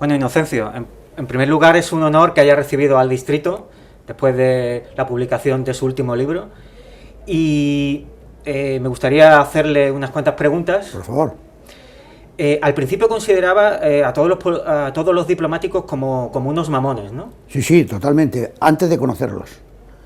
Bueno, Inocencio, en primer lugar es un honor que haya recibido al distrito después de la publicación de su último libro y me gustaría hacerle unas cuantas preguntas. Por favor. Al principio consideraba a todos los diplomáticos como unos mamones, ¿no? Sí, totalmente, antes de conocerlos.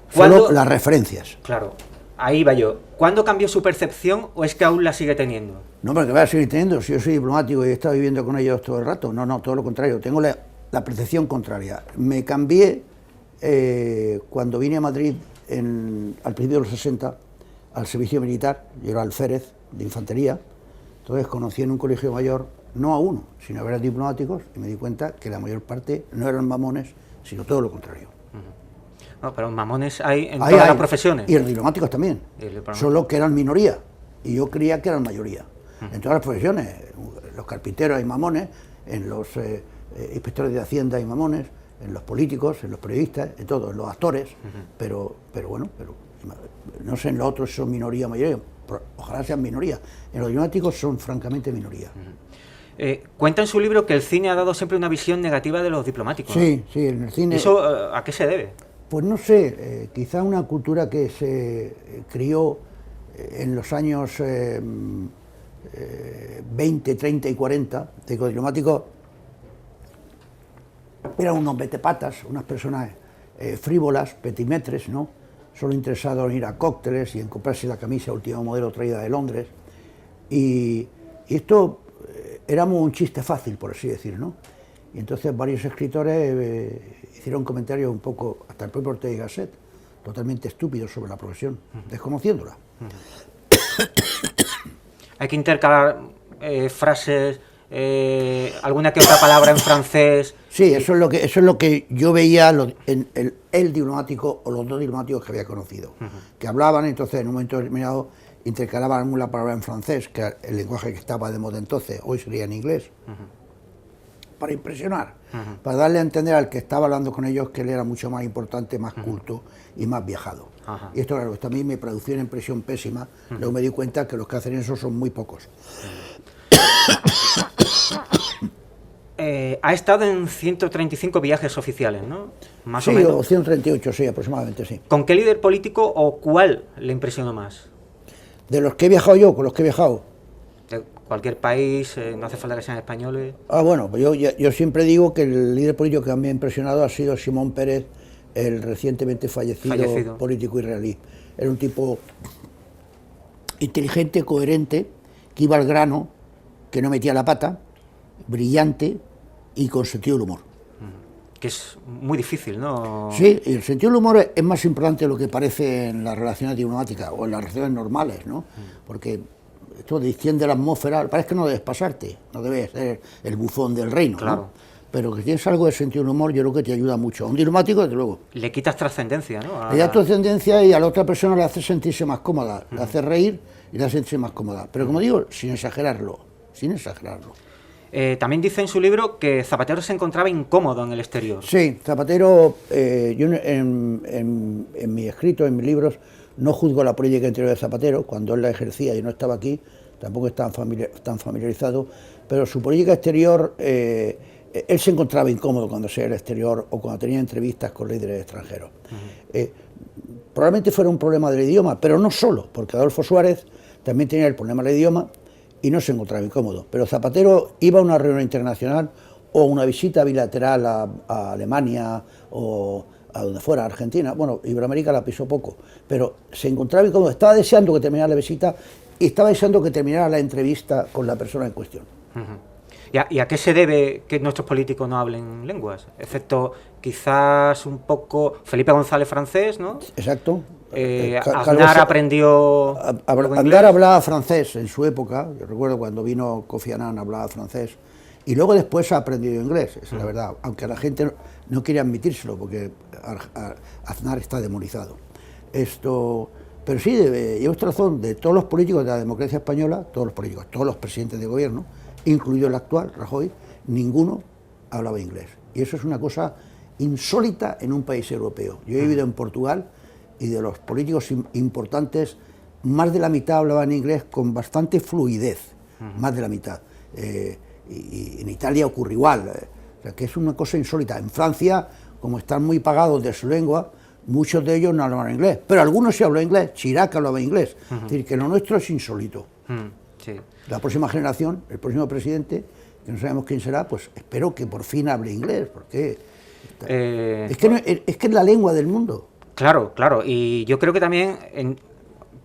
Solo las referencias. Claro, ahí va yo. ¿Cuándo cambió su percepción o es que aún la sigue teniendo? No, pero que voy a seguir teniendo, si yo soy diplomático y he estado viviendo con ellos todo el rato. No, todo lo contrario, tengo la percepción contraria. Me cambié cuando vine a Madrid al principio de los 60 al servicio militar, yo era alférez de infantería, entonces conocí en un colegio mayor, no a uno, sino a varios diplomáticos, y me di cuenta que la mayor parte no eran mamones, sino todo lo contrario. No, pero mamones hay en todas las profesiones. Y los diplomáticos también, solo que eran minoría, y yo creía que eran mayoría. En todas las profesiones, los carpinteros hay mamones, en los inspectores de Hacienda hay mamones, en los políticos, en los periodistas, en todos, en los actores, pero no sé, en los otros son minoría o mayoría, ojalá sean minoría. En los diplomáticos son francamente minoría. Cuenta en su libro que el cine ha dado siempre una visión negativa de los diplomáticos. Sí, sí, en el cine... ¿Eso a qué se debe? Pues no sé, quizá una cultura que se crió en los años 20, 30 y 40, de que los diplomáticos eran unos metepatas, unas personas frívolas, petimetres, ¿no? Solo interesados en ir a cócteles y en comprarse la camisa último modelo traída de Londres. Y esto éramos un chiste fácil, por así decir, ¿no? Y entonces varios escritores hicieron comentarios un poco, hasta el propio Ortega y Gasset, totalmente estúpidos sobre la profesión, desconociéndola. Hay que intercalar frases, alguna que otra palabra en francés. Sí, eso es lo que yo veía en el diplomático o los dos diplomáticos que había conocido, que hablaban, entonces en un momento determinado intercalaban alguna palabra en francés, que era el lenguaje que estaba de moda entonces, hoy sería en inglés, para impresionar, para darle a entender al que estaba hablando con ellos que él era mucho más importante, más culto y más viajado. Y esto, claro, también me producía una impresión pésima. Luego me di cuenta que los que hacen eso son muy pocos. Ha estado en 135 viajes oficiales, ¿no? Más sí, o menos. O 138, sí, aproximadamente, sí. ¿Con qué líder político o cuál le impresionó más? De los que he viajado yo, con los que he viajado. De cualquier país, no hace falta que sean españoles. Bueno, pues yo siempre digo que el líder político que me ha impresionado ha sido Simón Pérez, el recientemente fallecido político israelí. Era un tipo inteligente, coherente, que iba al grano, que no metía la pata, brillante y con sentido del humor. Que es muy difícil, ¿no? Sí, y el sentido del humor es más importante de lo que parece en las relaciones diplomáticas o en las relaciones normales, ¿no? Porque esto distiende la atmósfera, parece que no debes pasarte, no debes ser el bufón del reino, claro, ¿no? Pero que tienes algo de sentido del humor, yo creo que te ayuda mucho. A un diplomático, desde luego. Le quitas trascendencia, ¿no? Le das trascendencia y a la otra persona le hace sentirse más cómoda, le hace reír y le hace sentirse más cómoda. Pero como digo, sin exagerarlo, sin exagerarlo. También dice en su libro que Zapatero se encontraba incómodo en el exterior. Sí, Zapatero, yo en mi escrito, en mis libros, no juzgo la política interior de Zapatero, cuando él la ejercía y no estaba aquí, tampoco estaba tan familiarizado, pero su política exterior, él se encontraba incómodo cuando se iba al exterior o cuando tenía entrevistas con líderes extranjeros. Probablemente fuera un problema del idioma, pero no solo, porque Adolfo Suárez también tenía el problema del idioma y no se encontraba incómodo. Pero Zapatero iba a una reunión internacional o una visita bilateral a Alemania o a donde fuera, a Argentina. Bueno, Iberoamérica la pisó poco, pero se encontraba incómodo. Estaba deseando que terminara la visita y estaba deseando que terminara la entrevista con la persona en cuestión. ¿Y a qué se debe que nuestros políticos no hablen lenguas? Excepto quizás un poco Felipe González francés, ¿no? Exacto. Aznar aprendió... Aznar hablaba francés en su época, yo recuerdo cuando vino Kofi Annan hablaba francés, y luego después ha aprendido inglés, es la verdad, aunque a la gente no quiere admitírselo porque Aznar está demonizado. Pero sí, lleva usted razón, de todos los políticos de la democracia española, todos los políticos, todos los presidentes de gobierno, incluido el actual, Rajoy, ninguno hablaba inglés. Y eso es una cosa insólita en un país europeo. Yo he vivido en Portugal y de los políticos importantes, más de la mitad hablaban inglés con bastante fluidez, más de la mitad. Y en Italia ocurre igual. O sea, que es una cosa insólita. En Francia, como están muy pagados de su lengua, muchos de ellos no hablan inglés, pero algunos sí hablan inglés. Chirac hablaba inglés. Es decir, que lo nuestro es insólito. Sí. La próxima generación, el próximo presidente, que no sabemos quién será, pues espero que por fin hable inglés, porque es que es la lengua del mundo. Claro, claro, y yo creo que también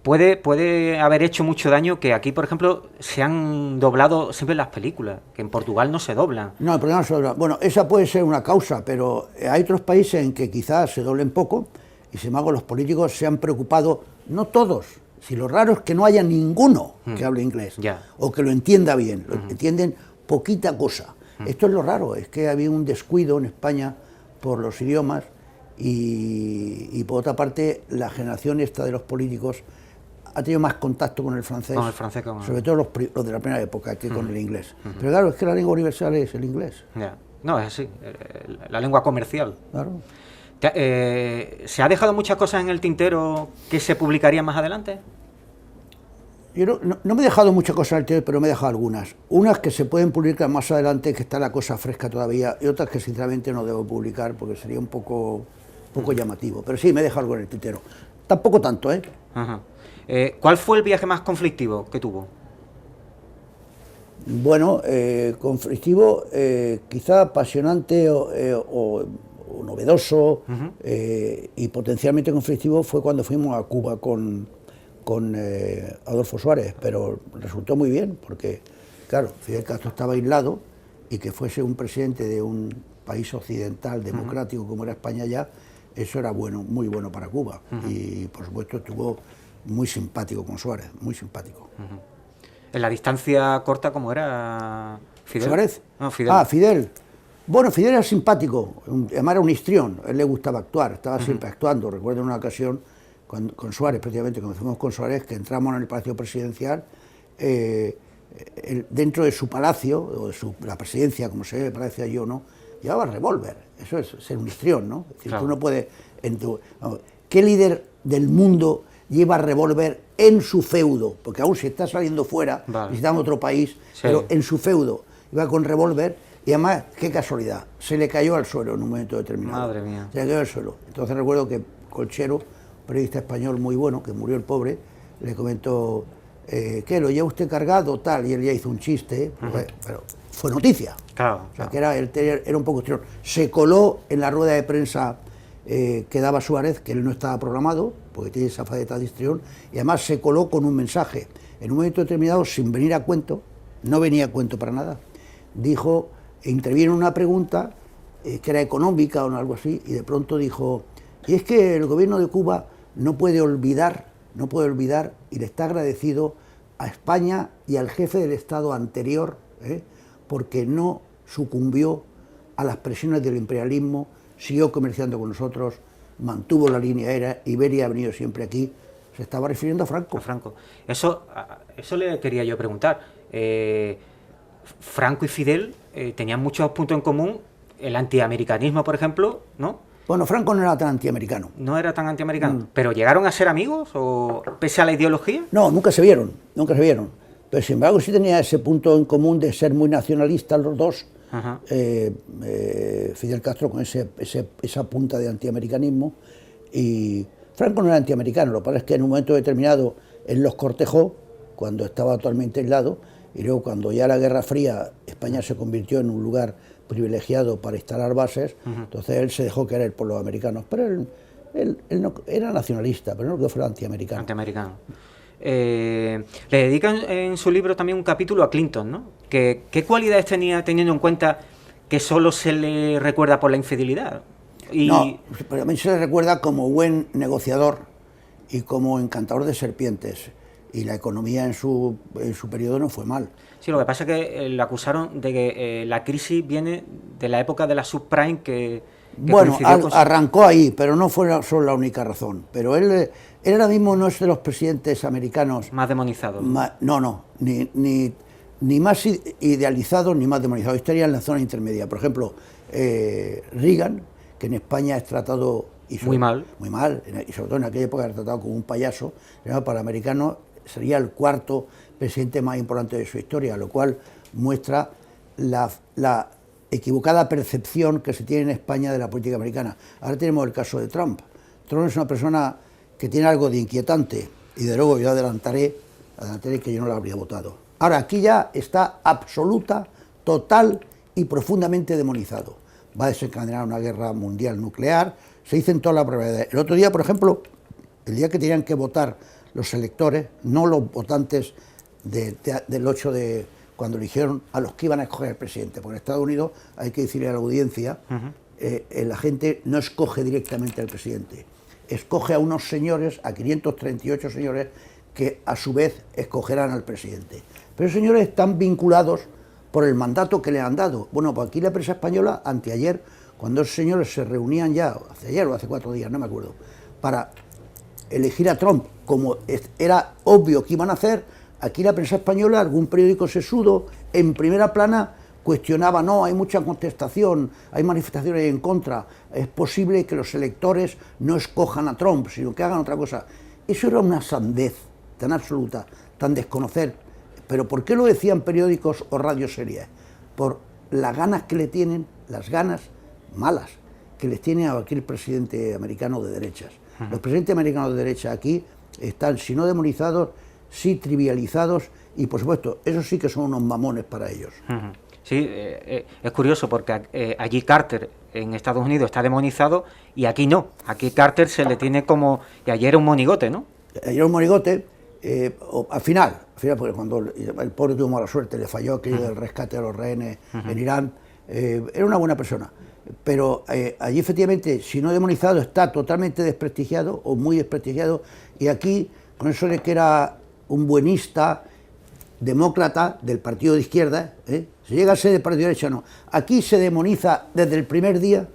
puede haber hecho mucho daño que aquí, por ejemplo, se han doblado siempre las películas, que en Portugal no se doblan. No, el problema no se dobla. Bueno, esa puede ser una causa, pero hay otros países en que quizás se doblen poco, y sin embargo los políticos se han preocupado, no todos, si lo raro es que no haya ninguno que hable inglés, o que lo entienda bien, lo entienden poquita cosa. Esto es lo raro, es que había un descuido en España por los idiomas, y por otra parte la generación esta de los políticos ha tenido más contacto con el francés, sobre todo los de la primera época, que con el inglés. Pero claro, es que la lengua universal es el inglés. No, es así, la lengua comercial. Claro. ¿Se ha dejado muchas cosas en el tintero que se publicarían más adelante? Yo no me he dejado muchas cosas en el tintero, pero me he dejado algunas. Unas que se pueden publicar más adelante, que está la cosa fresca todavía, y otras que sinceramente no debo publicar porque sería un poco llamativo. Pero sí, me he dejado algo en el tintero. Tampoco tanto, ¿eh? Ajá. ¿Cuál fue el viaje más conflictivo que tuvo? Bueno, conflictivo, quizá apasionante o novedoso, y potencialmente conflictivo fue cuando fuimos a Cuba con Adolfo Suárez, pero resultó muy bien, porque, claro, Fidel Castro estaba aislado, y que fuese un presidente de un país occidental, democrático, como era España ya, eso era bueno, muy bueno para Cuba. Y, por supuesto, estuvo muy simpático con Suárez, muy simpático. ¿En la distancia corta cómo era Fidel? ¿Suárez? No, Fidel. Ah, Fidel. Bueno, Fidel era simpático, además era un histrión, a él le gustaba actuar, estaba siempre actuando. Recuerdo en una ocasión con Suárez, prácticamente, cuando fuimos con Suárez, que entramos en el Palacio Presidencial, dentro de su palacio, o de la presidencia, como se parecía yo, ¿no?, llevaba revólver. Eso es ser un histrión, ¿no? Es decir, claro, tú no puedes... ¿Qué líder del mundo lleva revólver en su feudo? Porque aún si está saliendo fuera, visitando otro país, pero en su feudo iba con revólver, y además, qué casualidad, se le cayó al suelo en un momento determinado. Madre mía. Se le cayó al suelo. Entonces recuerdo que Colchero, periodista español muy bueno, que murió el pobre, le comentó, ¿qué, lo lleva usted cargado? Tal, y él ya hizo un chiste, pero fue noticia. Claro, o sea, que era un poco exterior. Se coló en la rueda de prensa que daba Suárez, que él no estaba programado, porque tiene esa faceta de histrión, y además se coló con un mensaje. En un momento determinado, sin venir a cuento, no venía a cuento para nada, dijo, intervino en una pregunta que era económica o algo así, y de pronto dijo, y es que el gobierno de Cuba no puede olvidar, y le está agradecido a España y al jefe del Estado anterior, porque no sucumbió a las presiones del imperialismo, siguió comerciando con nosotros, mantuvo la línea aérea, Iberia ha venido siempre aquí. Se estaba refiriendo a Franco. A Franco. Eso le quería yo preguntar. Franco y Fidel tenían muchos puntos en común. El antiamericanismo, por ejemplo, ¿no? Bueno, Franco no era tan antiamericano. No era tan antiamericano. ¿Pero llegaron a ser amigos, o pese a la ideología? No, nunca se vieron. Pero sin embargo sí tenía ese punto en común de ser muy nacionalistas los dos. Fidel Castro con esa punta de antiamericanismo, y Franco no era antiamericano. Lo que pasa es que en un momento determinado él los cortejó cuando estaba totalmente aislado, y luego cuando ya la Guerra Fría, España se convirtió en un lugar privilegiado para instalar bases, entonces él se dejó querer por los americanos, pero él no, era nacionalista, pero no que fuera antiamericano. Le dedican en su libro también un capítulo a Clinton, ¿no? ¿Qué cualidades tenía, teniendo en cuenta que solo se le recuerda por la infidelidad? No, pero a mí se le recuerda como buen negociador y como encantador de serpientes, y la economía en su periodo no fue mal. Sí, lo que pasa es que le acusaron de que la crisis viene de la época de la subprime que bueno, arrancó ahí, pero no fue solo la única razón. Pero él ahora mismo no es de los presidentes americanos más demonizados. Ni más idealizados ni más demonizados. Estaría en la zona intermedia. Por ejemplo, Reagan, que en España es tratado muy mal, y sobre todo en aquella época era tratado como un payaso. Para americanos sería el cuarto presidente más importante de su historia, lo cual muestra la equivocada percepción que se tiene en España de la política americana. Ahora tenemos el caso de Trump. Trump es una persona que tiene algo de inquietante y de luego yo adelantaré que yo no la habría votado. Ahora, aquí ya está absoluta, total y profundamente demonizado. Va a desencadenar una guerra mundial nuclear, se dicen todas las probabilidades. El otro día, por ejemplo, el día que tenían que votar los electores, no los votantes del 8 de... cuando eligieron a los que iban a escoger el presidente, porque en Estados Unidos, hay que decirle a la audiencia, la gente no escoge directamente al presidente, escoge a unos señores, a 538 señores, que a su vez escogerán al presidente. Pero esos señores están vinculados por el mandato que le han dado. Bueno, pues aquí la prensa española, anteayer, cuando esos señores se reunían ya, hace ayer o hace 4 días, no me acuerdo, para elegir a Trump, como era obvio que iban a hacer, aquí la prensa española, algún periódico sesudo, en primera plana, cuestionaba, no, hay mucha contestación, hay manifestaciones en contra, es posible que los electores no escojan a Trump, sino que hagan otra cosa. Eso era una sandez tan absoluta, tan desconocer. Pero ¿por qué lo decían periódicos o radios serias? Por las ganas que le tienen, las ganas malas que les tiene a aquel presidente americano de derechas. Los presidentes americanos de derecha aquí están, si no demonizados, sí trivializados y, por supuesto, esos sí que son unos mamones para ellos. Sí, es curioso porque allí Carter en Estados Unidos está demonizado y aquí no. Aquí Carter se le tiene como... Y ayer era un monigote, ¿no? Ayer era un monigote, al final, porque cuando el pobre tuvo mala suerte, le falló aquello del rescate de los rehenes en Irán, era una buena persona. Pero allí efectivamente, si no demonizado, está totalmente desprestigiado o muy desprestigiado, y aquí, con eso de que era un buenista, demócrata del partido de izquierda, se llega a ser del partido de derecha, no. Aquí se demoniza desde el primer día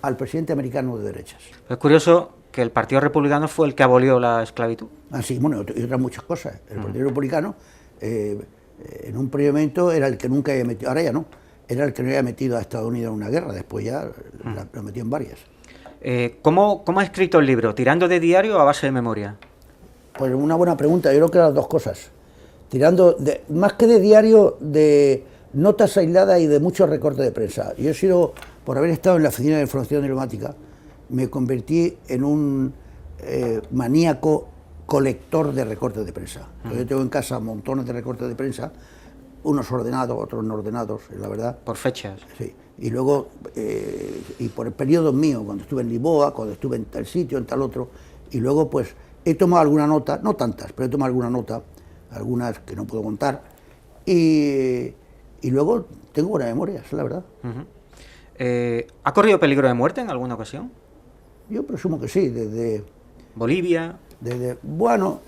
al presidente americano de derechas. Es curioso que el Partido Republicano fue el que abolió la esclavitud. Ah, sí, bueno, y otras muchas cosas. El Partido Republicano, en un primer momento, era el que nunca había metido, ahora ya no, era el que no había metido a Estados Unidos en una guerra, después ya lo metió en varias. ¿Cómo ha escrito el libro? ¿Tirando de diario o a base de memoria? Pues una buena pregunta, yo creo que las dos cosas. Más que de diario, de notas aisladas y de muchos recortes de prensa. Yo he sido, por haber estado en la Oficina de Información Diplomática, me convertí en un maníaco colector de recortes de prensa. Yo tengo en casa montones de recortes de prensa, unos ordenados, otros no ordenados, la verdad. ¿Por fechas? Sí. Y luego, y por el periodo mío, cuando estuve en Lisboa, cuando estuve en tal sitio, en tal otro, y luego pues he tomado alguna nota, no tantas, pero he tomado alguna nota, algunas que no puedo contar, y luego tengo buena memoria, es la verdad. ¿Ha corrido peligro de muerte en alguna ocasión? Yo presumo que sí, desde... ¿Bolivia? Bueno,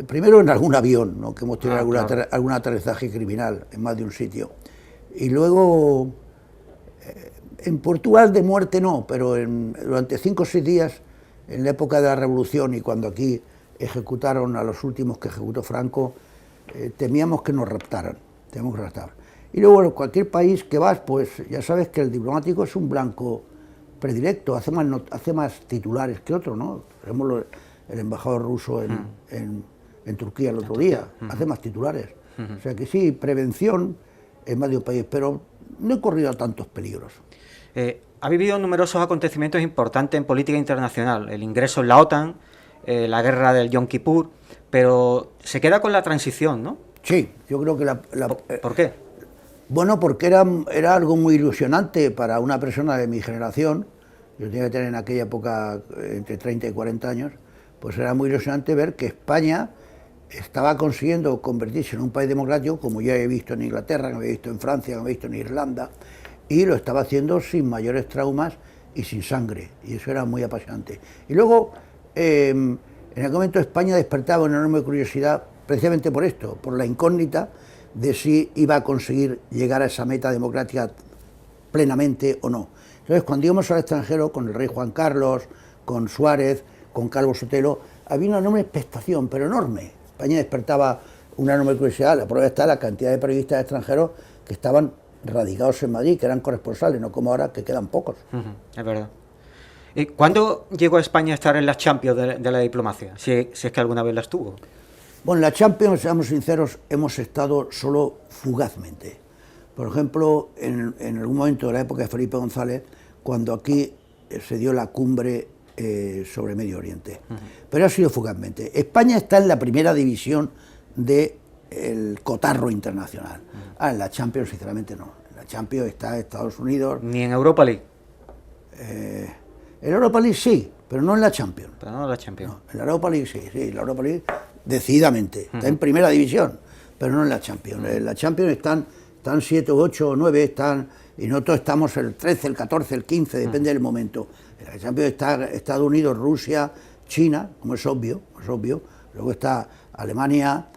primero en algún avión, ¿no? Que hemos tenido algún aterrizaje criminal en más de un sitio. Y luego, en Portugal de muerte no, pero durante 5 o 6 días, en la época de la Revolución y cuando aquí ejecutaron a los últimos que ejecutó Franco, temíamos que nos raptaran, Y luego en cualquier país que vas, pues ya sabes que el diplomático es un blanco predilecto, hace más titulares que otro, ¿no? Por ejemplo, el embajador ruso en Turquía el otro día, hace más titulares. O sea que sí, prevención en más de un país, pero no he corrido a tantos peligros. Ha vivido numerosos acontecimientos importantes en política internacional, el ingreso en la OTAN, la guerra del Yom Kippur, pero se queda con la transición, ¿no? Sí, yo creo que ¿Por qué? Bueno, porque era algo muy ilusionante para una persona de mi generación. Yo tenía que tener en aquella época entre 30 y 40 años, pues era muy ilusionante ver que España estaba consiguiendo convertirse en un país democrático, como ya he visto en Inglaterra, como he visto en Francia, como he visto en Irlanda, y lo estaba haciendo sin mayores traumas y sin sangre, y eso era muy apasionante. Y luego, en aquel momento España despertaba una enorme curiosidad, precisamente por esto, por la incógnita de si iba a conseguir llegar a esa meta democrática plenamente o no. Entonces, cuando íbamos al extranjero, con el rey Juan Carlos, con Suárez, con Calvo Sotelo, había una enorme expectación, pero enorme. España despertaba una enorme curiosidad. La prueba está la cantidad de periodistas extranjeros que estaban radicados en Madrid, que eran corresponsales, no como ahora, que quedan pocos. Es verdad. ¿Cuándo llegó a España a estar en las Champions de la diplomacia? Si es que alguna vez las tuvo. Bueno, en la Champions, seamos sinceros, hemos estado solo fugazmente. Por ejemplo, en algún momento de la época de Felipe González, cuando aquí se dio la cumbre sobre Medio Oriente. Pero ha sido fugazmente. España está en la primera división del cotarro internacional. En la Champions, sinceramente, no. En la Champions está Estados Unidos. ¿Ni en Europa League? En Europa League sí, pero no en la Champions. Pero no en la Champions. No, en la Europa League sí, en la Europa League decididamente. Está en primera división, pero no en la Champions. En la Champions están 7, 8 o 9, y nosotros estamos el 13, el 14, el 15, depende del momento. En la Champions está Estados Unidos, Rusia, China, como es obvio. Luego está Alemania,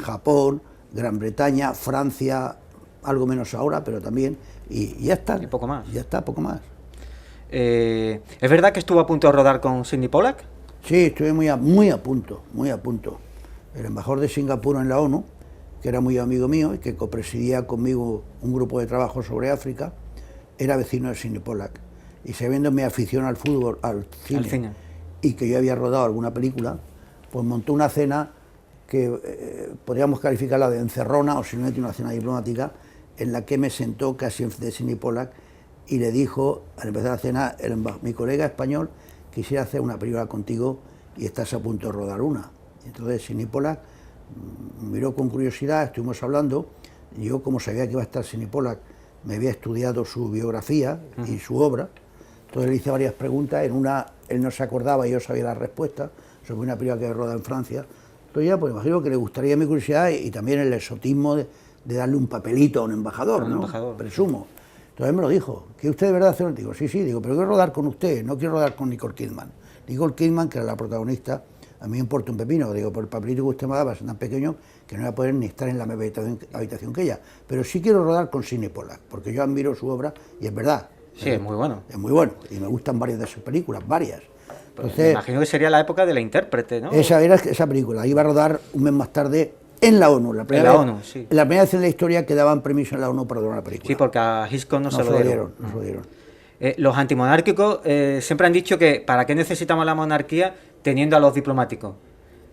Japón, Gran Bretaña, Francia, algo menos ahora, pero también, y ya está. Y poco más. Ya está, poco más. ¿Es verdad que estuvo a punto de rodar con Sidney Pollack? Sí, estuve muy a punto. El embajador de Singapur en la ONU, que era muy amigo mío y que copresidía conmigo un grupo de trabajo sobre África, era vecino de Sidney Pollack. Y sabiendo mi afición al fútbol, al cine, y que yo había rodado alguna película, pues montó una cena que podríamos calificarla de encerrona o simplemente una cena diplomática, en la que me sentó casi de Sidney Pollack y le dijo, al empezar la cena, mi colega español quisiera hacer una película contigo y estás a punto de rodar una. Entonces Sidney Pollack miró con curiosidad, estuvimos hablando, y yo, como sabía que iba a estar Sidney Pollack, me había estudiado su biografía y su obra. Entonces le hice varias preguntas, en una él no se acordaba y yo sabía la respuesta, sobre una película que había rodado en Francia. Entonces ya, pues imagino que le gustaría mi curiosidad y también el exotismo de darle un papelito a un embajador, ¿no? Presumo. Entonces me lo dijo, ¿quiere usted de verdad hacerlo? Digo, sí, digo, pero quiero rodar con usted, no quiero rodar con Nicole Kidman. Nicole Kidman, que era la protagonista, a mí me importa un pepino, digo, por el papelito que usted me daba es tan pequeño que no voy a poder ni estar en la misma habitación que ella. Pero sí quiero rodar con Sidney Pollack, porque yo admiro su obra y es verdad. Sí, es muy bueno. Es muy bueno, y me gustan varias de sus películas, varias. Entonces, me imagino que sería la época de La Intérprete, ¿no? Esa era esa película, iba a rodar un mes más tarde en la ONU. La primera vez en la historia que daban permiso en la ONU para rodar una película. Sí, porque a Hitchcock no se lo dieron. Los antimonárquicos siempre han dicho que ¿para qué necesitamos la monarquía teniendo a los diplomáticos?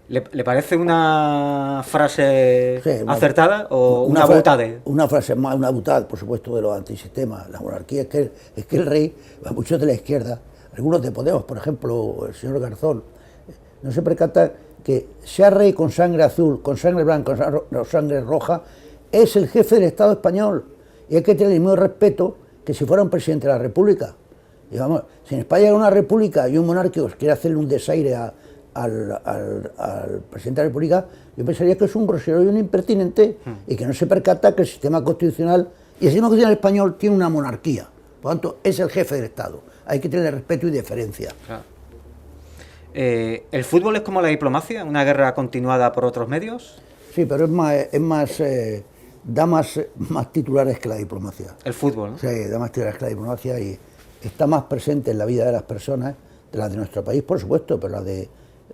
¿Le parece una frase acertada o una butade? Una frase más, una butade, por supuesto, de los antisistemas. La monarquía es que el rey, a muchos de la izquierda, algunos de Podemos, por ejemplo, el señor Garzón, no se percata que sea rey con sangre azul, con sangre blanca, con sangre roja, es el jefe del Estado español. Y hay que tener el mismo respeto que si fuera un presidente de la República. Y vamos, si en España hay una república y un monárquico quiere hacerle un desaire al presidente de la República, yo pensaría que es un grosero y un impertinente y que no se percata que el sistema constitucional y el sistema constitucional español tiene una monarquía. Por lo tanto, es el jefe del Estado. Hay que tener respeto y deferencia. Claro. ¿El fútbol es como la diplomacia, una guerra continuada por otros medios? Sí, pero da más titulares que la diplomacia. El fútbol, ¿no? Sí, da más titulares que la diplomacia y está más presente en la vida de las personas, de las de nuestro país, por supuesto, pero la de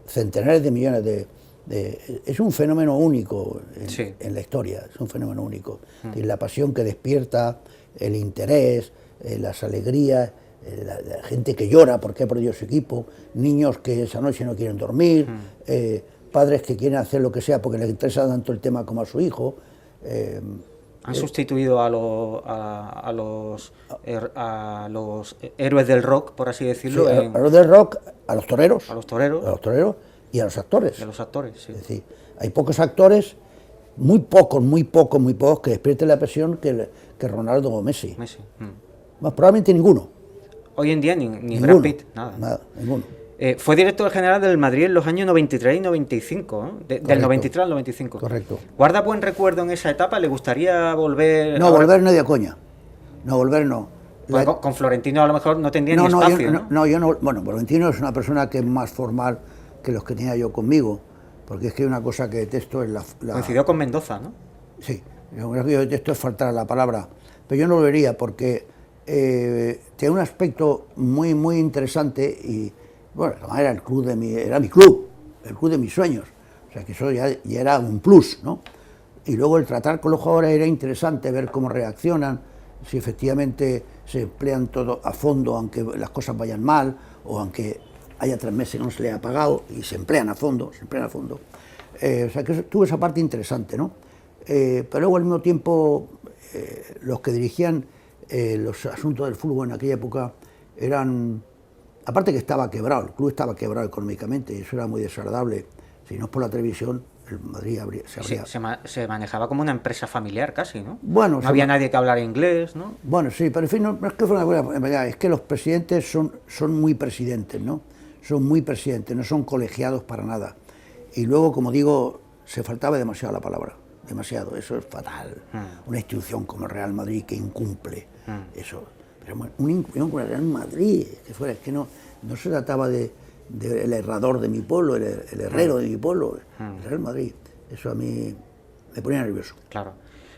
centenares de millones es un fenómeno único en la historia, es un fenómeno único. Y la pasión que despierta, el interés, las alegrías, la gente que llora porque ha perdido su equipo, niños que esa noche no quieren dormir, padres que quieren hacer lo que sea porque les interesa tanto el tema como a su hijo. Han sustituido a los héroes del rock, por así decirlo. Sí, a los del rock, a los toreros. A los toreros. A los toreros y a los actores. Y a los actores, sí. Es decir, hay pocos actores, muy pocos, que despierten la pasión que Ronaldo o Messi. Más probablemente ninguno. Hoy en día ni Brad Pitt, nada. Ninguno. Fue director general del Madrid en los años 93 y 95, ¿no? Del 93 al 95. Correcto. ¿Guarda buen recuerdo en esa etapa? ¿Le gustaría volver? No, volver no de coña. No, volver no. Pues con Florentino a lo mejor no tendría ni espacio. Yo no. Bueno, Florentino es una persona que es más formal que los que tenía yo conmigo, porque es que hay una cosa que detesto es la... Coincidió con Mendoza, ¿no? Sí, lo que yo detesto es faltar a la palabra, pero yo no lo vería porque tiene un aspecto muy, muy interesante y... Bueno, era el club era mi club, el club de mis sueños. O sea, que eso ya era un plus, ¿no? Y luego el tratar con los jugadores era interesante, ver cómo reaccionan, si efectivamente se emplean todo a fondo, aunque las cosas vayan mal, o aunque haya 3 meses que no se les ha pagado, y se emplean a fondo. O sea, que tuvo esa parte interesante, ¿no? Pero luego al mismo tiempo los que dirigían los asuntos del fútbol en aquella época eran, aparte que estaba quebrado, el club estaba quebrado económicamente y eso era muy desagradable. Si no es por la televisión, el Madrid se manejaba como una empresa familiar casi, ¿no? Bueno, no había nadie que hablara inglés, ¿no? Bueno, sí, pero en fin, no es que fuera una buena, es que los presidentes son muy presidentes, ¿no? Son muy presidentes, no son colegiados para nada. Y luego, como digo, se faltaba demasiado la palabra, demasiado, eso es fatal. Una institución como el Real Madrid que incumple eso. Pero una institución como el Real Madrid, es que no se trataba del herrador de mi pueblo, el herrero de mi pueblo, el Real Madrid. Eso a mí me ponía nervioso. Claro.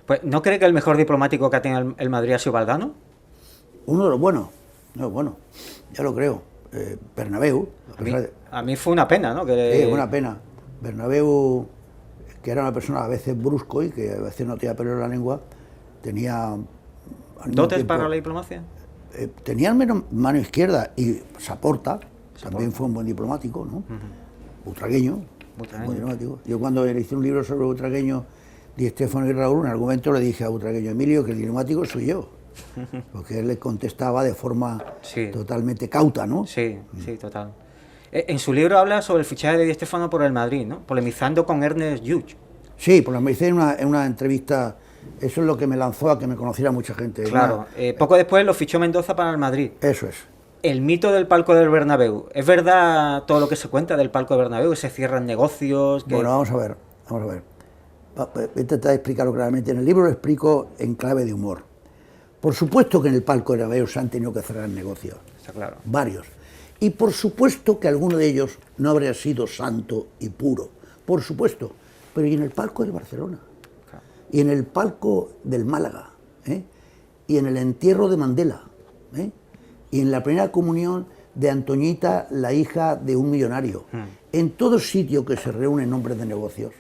Pues, ¿no cree que el mejor diplomático que ha tenido el Madrid ha sido Valdano? Uno de los buenos, ya lo creo. Bernabéu. A mí fue una pena, ¿no? Sí, una pena. Bernabéu, que era una persona a veces brusco y que a veces no tenía pelo en la lengua, tenía... ¿Dotes para la diplomacia? Tenía al menos mano izquierda y Saporta, también fue un buen diplomático, ¿no? Butragueño. Buen diplomático. Yo cuando le hice un libro sobre Butragueño, Di Stéfano y Raúl, en argumento le dije a Butragueño, Emilio, que el diplomático soy yo. Porque él le contestaba de forma totalmente cauta, ¿no? Sí, total. En su libro habla sobre el fichaje de Di Stéfano por el Madrid, ¿no? Polemizando con Ernest Lluch. Sí, pues me hice en una entrevista, eso es lo que me lanzó a que me conociera mucha gente. Claro, poco después lo fichó Mendoza para el Madrid. Eso es. El mito del palco del Bernabéu, ¿es verdad todo lo que se cuenta del palco del Bernabéu? ¿Se cierran negocios? Bueno, vamos a ver. Voy a intentar explicarlo claramente. En el libro lo explico en clave de humor. Por supuesto que en el palco de Bernabéu se han tenido que cerrar negocios. Está claro. Varios. Y por supuesto que alguno de ellos no habría sido santo y puro. Por supuesto. Pero y en el palco del Barcelona. Claro. Y en el palco del Málaga. Y en el entierro de Mandela. Y en la primera comunión de Antoñita, la hija de un millonario. En todo sitio que se reúnen hombres de negocios.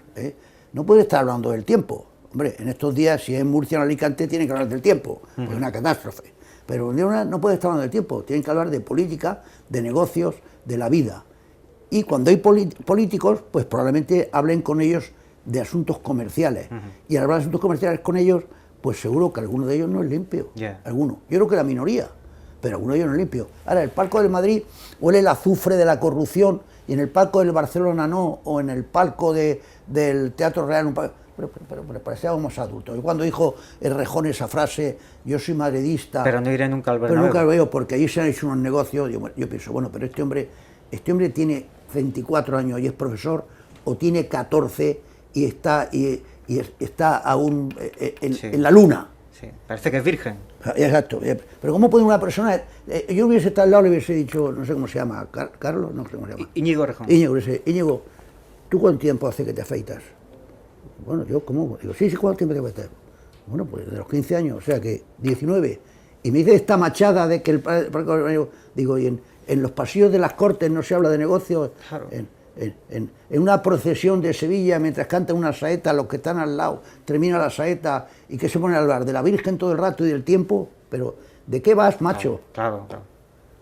No puede estar hablando del tiempo. Hombre, en estos días, si es en Murcia o en Alicante, tienen que hablar del tiempo, pues es una catástrofe. Pero no puede estar hablando del tiempo, tienen que hablar de política, de negocios, de la vida. Y cuando hay políticos, pues probablemente hablen con ellos de asuntos comerciales. Y al hablar de asuntos comerciales con ellos, pues seguro que alguno de ellos no es limpio. Alguno. Yo creo que la minoría, pero alguno de ellos no es limpio. Ahora, el palco del Madrid huele el azufre de la corrupción, y en el palco del Barcelona no, o en el palco del Teatro Real... Pero parecía más adulto. Y cuando dijo Errejón esa frase, yo soy madridista... Pero no iré nunca al Bernabéu. Pero nunca lo veo, porque allí se han hecho unos negocios. Yo pienso, bueno, pero este hombre tiene 24 años y es profesor, o tiene 14 y está aún en la luna. Sí, parece que es virgen. Exacto. Pero ¿cómo puede una persona... yo hubiese estado al lado y le hubiese dicho, no sé cómo se llama, Carlos, no sé cómo se llama. Íñigo Errejón. Íñigo, ¿tú cuánto tiempo hace que te afeitas? Bueno, yo, ¿cómo? Digo, sí, ¿cuánto tiempo te afeitas? Bueno, pues de los 15 años, o sea que 19. Y me dice esta machada de que digo, y en los pasillos de las Cortes no se habla de negocios. Claro. En una procesión de Sevilla, mientras cantan una saeta, los que están al lado, termina la saeta, y que se ponen a hablar de la Virgen todo el rato y del tiempo, pero ¿de qué vas, macho? Claro.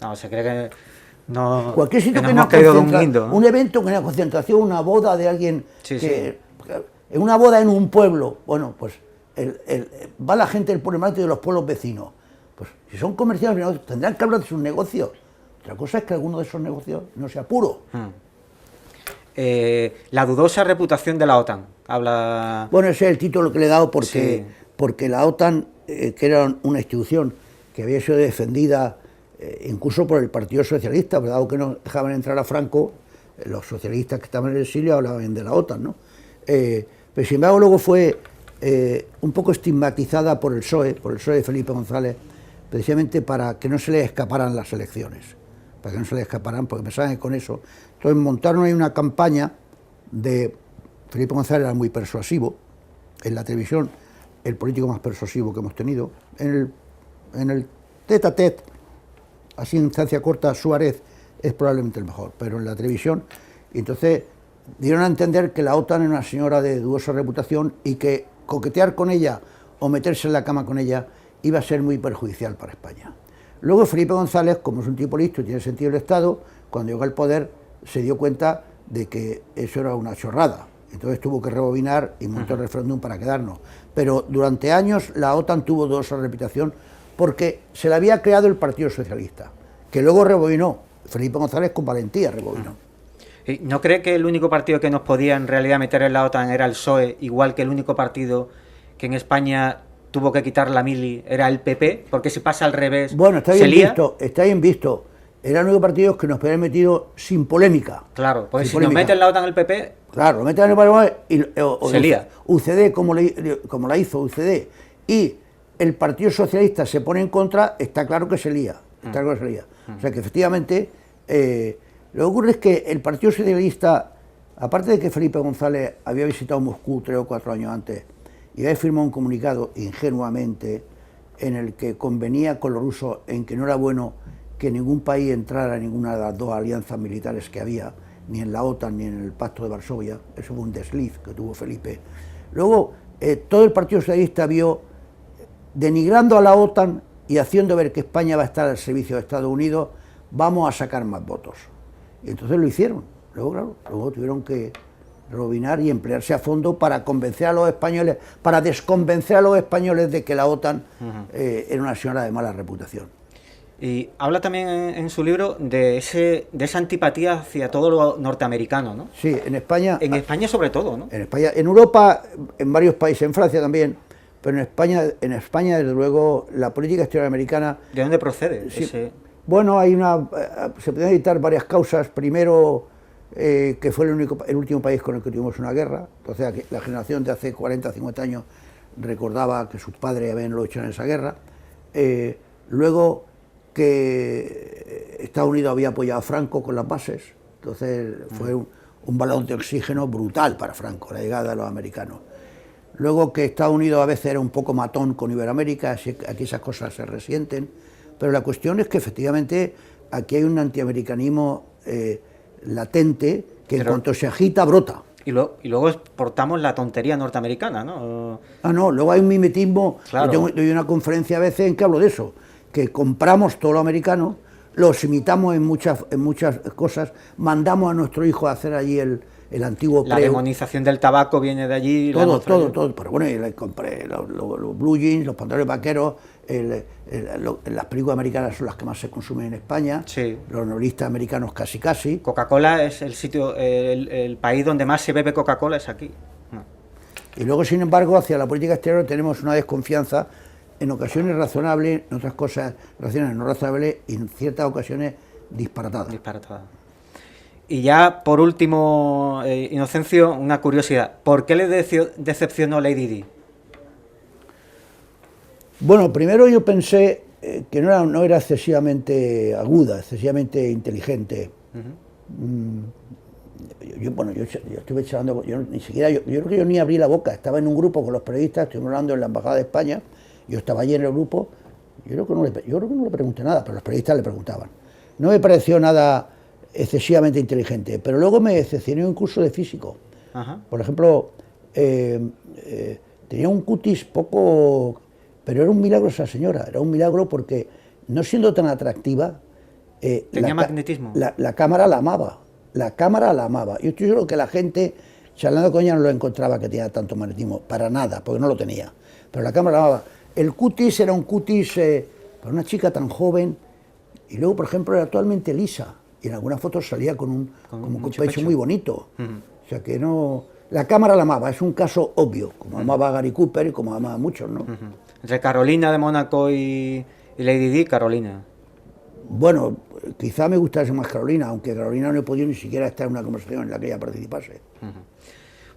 No, se cree que no... Cualquier sitio que no caído de un guindo, ¿no? Un evento, que una concentración, una boda de alguien en una boda en un pueblo, bueno, pues va la gente del pueblo y de los pueblos vecinos. Pues si son comerciales, tendrán que hablar de sus negocios. Otra cosa es que alguno de esos negocios no sea puro. La dudosa reputación de la OTAN. Habla... Bueno, ese es el título que le he dado porque la OTAN, que era una institución que había sido defendida incluso por el Partido Socialista, pero dado que no dejaban entrar a Franco, los socialistas que estaban en el exilio hablaban de la OTAN, ¿no? Pero sin embargo luego fue un poco estigmatizada por el PSOE de Felipe González, precisamente para que no se le escaparan las elecciones, porque pensaban que con eso. Entonces montaron ahí una campaña de... Felipe González era muy persuasivo, en la televisión el político más persuasivo que hemos tenido, en el tete a tete, así en instancia corta, Suárez es probablemente el mejor, pero en la televisión, y entonces dieron a entender que la OTAN era una señora de dudosa reputación y que coquetear con ella o meterse en la cama con ella iba a ser muy perjudicial para España. Luego Felipe González, como es un tipo listo y tiene sentido del Estado, cuando llegó al poder se dio cuenta de que eso era una chorrada, Entonces tuvo que rebobinar y montó el referéndum para quedarnos. Pero durante años la OTAN tuvo dudosa reputación porque se le había creado el Partido Socialista, que luego rebobinó. Felipe González con valentía rebobinó. ¿No cree que el único partido que nos podía en realidad meter en la OTAN era el PSOE, igual que el único partido que en España tuvo que quitar la mili era el PP? Porque si pasa al revés, bueno, está bien visto, está bien visto. Era el único partido que nos podía haber metido sin polémica. Claro, porque si polémica. Nos meten la OTAN el PP... Claro, lo meten en el Parlamento y se lía. UCD, como la hizo UCD, y el Partido Socialista se pone en contra, está claro que se lía. Está claro que se lía. O sea que efectivamente, lo que ocurre es que el Partido Socialista, aparte de que Felipe González había visitado Moscú 3 o 4 años antes y había firmado un comunicado ingenuamente en el que convenía con los rusos en que no era bueno que ningún país entrara en ninguna de las dos alianzas militares que había, ni en la OTAN ni en el Pacto de Varsovia. Eso fue un desliz que tuvo Felipe. Luego, todo el Partido Socialista vio, denigrando a la OTAN y haciendo ver que España va a estar al servicio de Estados Unidos, vamos a sacar más votos. Y entonces lo hicieron. Luego, claro, luego tuvieron que rebobinar y emplearse a fondo para convencer a los españoles, para desconvencer a los españoles de que la OTAN era una señora de mala reputación. Y habla también en su libro de esa antipatía hacia todo lo norteamericano, ¿no? Sí, en España... En España sobre todo, ¿no? En España, en Europa, en varios países, en Francia también, pero en España desde luego, la política exterior americana... ¿De dónde procede? Sí, bueno, se pueden citar varias causas. Primero, que fue el último país con el que tuvimos una guerra. O sea, que la generación de hace 40, 50 años recordaba que sus padres habían luchado en esa guerra. Luego, que Estados Unidos había apoyado a Franco con las bases, entonces fue un balón de oxígeno brutal para Franco, la llegada de los americanos. Luego que Estados Unidos a veces era un poco matón con Iberoamérica, aquí esas cosas se resienten, pero la cuestión es que efectivamente aquí hay un antiamericanismo latente que en cuanto se agita brota. Y luego exportamos la tontería norteamericana, ¿no? No, luego hay un mimetismo. Claro. Yo doy una conferencia a veces en que hablo de eso, que compramos todo lo americano, los imitamos en muchas cosas, mandamos a nuestro hijo a hacer allí el antiguo... La demonización del tabaco viene de allí. Todo. Pero bueno, yo le compré los blue jeans, los pantalones vaqueros, las películas americanas son las que más se consumen en España, sí. Los novelistas americanos casi. Coca-Cola es el sitio, el país donde más se bebe Coca-Cola es aquí. Y luego, sin embargo, hacia la política exterior tenemos una desconfianza, en ocasiones razonable, en otras cosas racionales no razonables y en ciertas ocasiones disparatadas. Y ya, por último, Inocencio, una curiosidad. ¿Por qué le decepcionó Lady Di? Bueno, primero yo pensé que no era excesivamente aguda, excesivamente inteligente. Yo estuve charlando, yo creo que yo ni abrí la boca, estaba en un grupo con los periodistas, estuvimos hablando en la Embajada de España, yo estaba allí en el grupo, yo creo que no le pregunté nada, pero los periodistas le preguntaban. No me pareció nada excesivamente inteligente, pero luego me decepcionó un curso de físico. Ajá. Por ejemplo, tenía un cutis poco... Pero era un milagro esa señora, era un milagro porque, no siendo tan atractiva... ¿Tenía magnetismo? La cámara la amaba, Yo estoy seguro que la gente, charlando con ella, no lo encontraba que tenía tanto magnetismo, para nada, porque no lo tenía. Pero la cámara la amaba. El cutis era un cutis para una chica tan joven, y luego, por ejemplo, era totalmente lisa, y en algunas fotos salía con un pecho muy bonito. O sea que no... La cámara la amaba, es un caso obvio, como amaba a Gary Cooper y como amaba a muchos, ¿no? Entre Carolina de Mónaco y Lady Di, Carolina. Bueno, quizá me gustase más Carolina, aunque Carolina no he podido ni siquiera estar en una conversación en la que ella participase.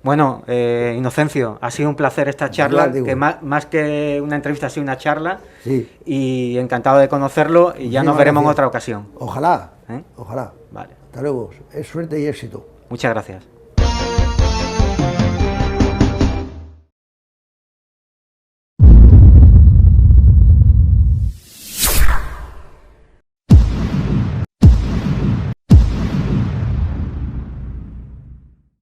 Bueno, Inocencio, ha sido un placer esta charla, que más que una entrevista ha sido una charla, sí. Y encantado de conocerlo, y ya nos veremos en otra ocasión. Ojalá, ojalá. Vale. Hasta luego, es suerte y éxito. Muchas gracias.